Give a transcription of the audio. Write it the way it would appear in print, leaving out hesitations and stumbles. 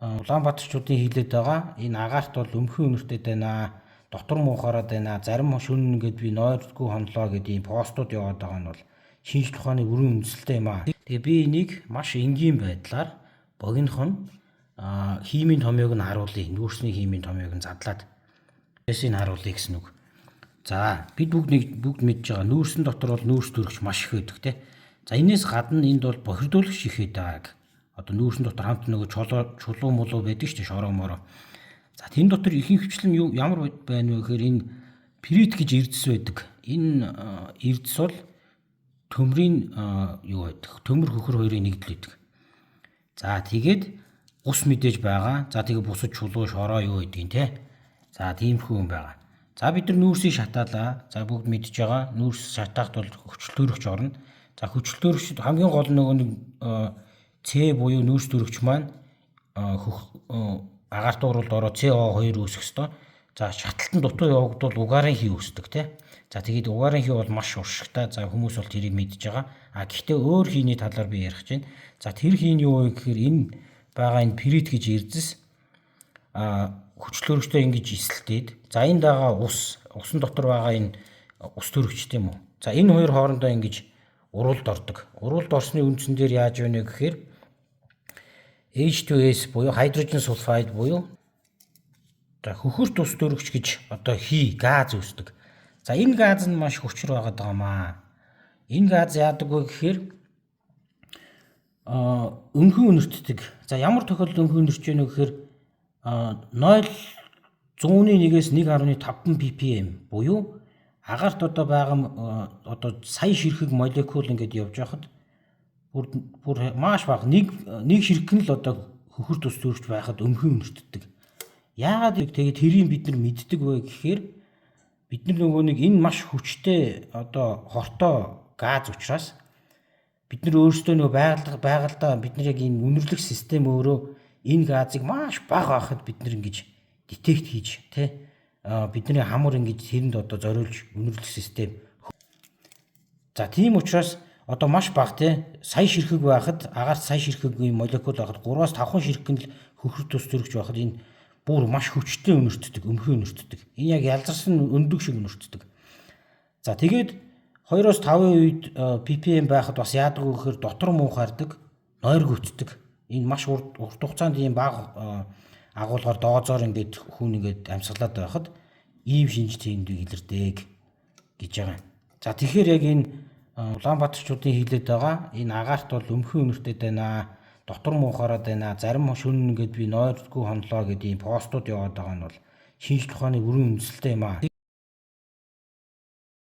Улаанбаатарчуудын хэлээд байгаа энэ агаарт бол өмхөн өнөртэй байна. Дотор муухаараад байна. Зарим шүн ингээд би нойрдгүй хонлоо гэдэг ийм постууд яваад байгаа нь бол шинжлэх ухааны бүрэн үндэслэлтэй юм аа. Тэгээ би энийг маш энгийн байдлаар богинохон химийн томьёог нь харуулъя. Нүүрсний химийн томьёог нь задлаад эсийг харуулъя гэсэн үг. За бид бүгд мэдж байгаа нүүрсэн дотор бол нүүрс төрөгч маш их байдаг те. За энэс гадна энд бол бохирдуулагч их байдаг. Одоо нүүрсэн дотор хамт нөгөө чулуу молоо байдаг шүү дээ, шороо мороо. За тэн дотор ихэнх хвчлэн ямар байна вэ гэхээр энэ пирит гэж эрдэс байдаг. Энэ эрдэс бол төмрийн юу байдаг? Төмөр хөхөр хоёрын нэгдэл байдаг. За тэгээд ус мэдээж байгаа. За тэгээд бусад чулуу шороо юу байдгийг те. За тиймэрхүү юм байгаа. За бид нар нүүрсийг шатаалаа. За бүгд мэдж байгаа. Нүүрс шатаахт бол хүчил төрөгч орно. За хүчил төрөгчд хамгийн гол нөгөө нэг С буюу нүүрс төрөгч маань агаарт ууралд ороод CO2 үүсэх ёстой. За шаталтан дутуу явагдвал угаарын хий үүсдэг те. За тэгээд угаарын хий бол маш уршигтай. За хүмүүс бол тэрийг мэдж байгаа. Гэхдээ өөр хийний талаар би ярих гэж байна. За тэр хий нь юу вэ гэхээр энэ байгаа энэ пирит гэж эрдэс хүчил төрөгчтэй ингэж эсэлтээд. За энэ дагаа усан дотор байгаа энэ ус төрөгч тийм үү. За энэ хоёр хоорондоо ингэж уралд ордог. Уралд орсны үндсэн дээр яаж вэ гэхээр H2S буюу hydrogen sulfide буюу за хөхөрт ус төрөгч гэж одоо газ үүсдэг. За энэ газ нь маш хүчрэг байгаад байгаамаа. Энэ газ яадаг вэ гэхээр өмхөн өнөртдөг. За ямар тохиолдолд өмхөн өнөрч вэ гэхээр 0.1-ээс 1.5 ppm буюу агаарт одоо байгаа одоо сая ширхэг молекул ингээд явж байхад бүр маш бага нэг ширхэг л одоо хөхөрт ус төрөгч байхад өмхөн өнөртдөг. Яагаад тэгээд тэрийг бид нар мэддэг вэ гэхээр бид нар нөгөө нэг энэ маш хүчтэй одоо хортой газ учраас бид нар өөрсдөө нөгөө байгальдаа бид нар яг энэ үнэрлэх систем өөрөө энэ газыг маш бага байхад бид нар ингэж детект хийж тэ бидний хамар ингэж тэрэнд одоо зориулж үнэрлэх систем. За тийм учраас одоо маш бага те сая ширхэг байхад агаарт сая ширхэгийн молекул байхад 3-аас 5 ширхэг нь хөхөрт ус төрөгч байхад энэ бүр маш хүчтэй өнөртдөг, өмхөн өнөртдөг. Энэ яг ялзарсан өндөг шиг өнөртдөг. За тэгээд 2-оос 5-ын үед ppm байхад бас яадаг вэ гэхээр дотор муухаардаг, нойр гүтдэг. Энэ маш урт хугацаанд ийм бага агуулгаар доозоор ингээд хүн ингээд амьсгалаад байхад ийм шинж тэмдэг илэрдэг гэж байгаа. За тэгэхээр яг энэ Улаанбаатарчуудын хэлээд байгаа энэ агаарт бол өмхөн өнөртэй байна. Дотор муухаараад байна. Зарим шүн ингээд би нойрдгүй хонлоо гэдэг ийм постууд яваад байгаа нь бол шинжлэх ухааны бүрэн үндэслэлтэй юм аа.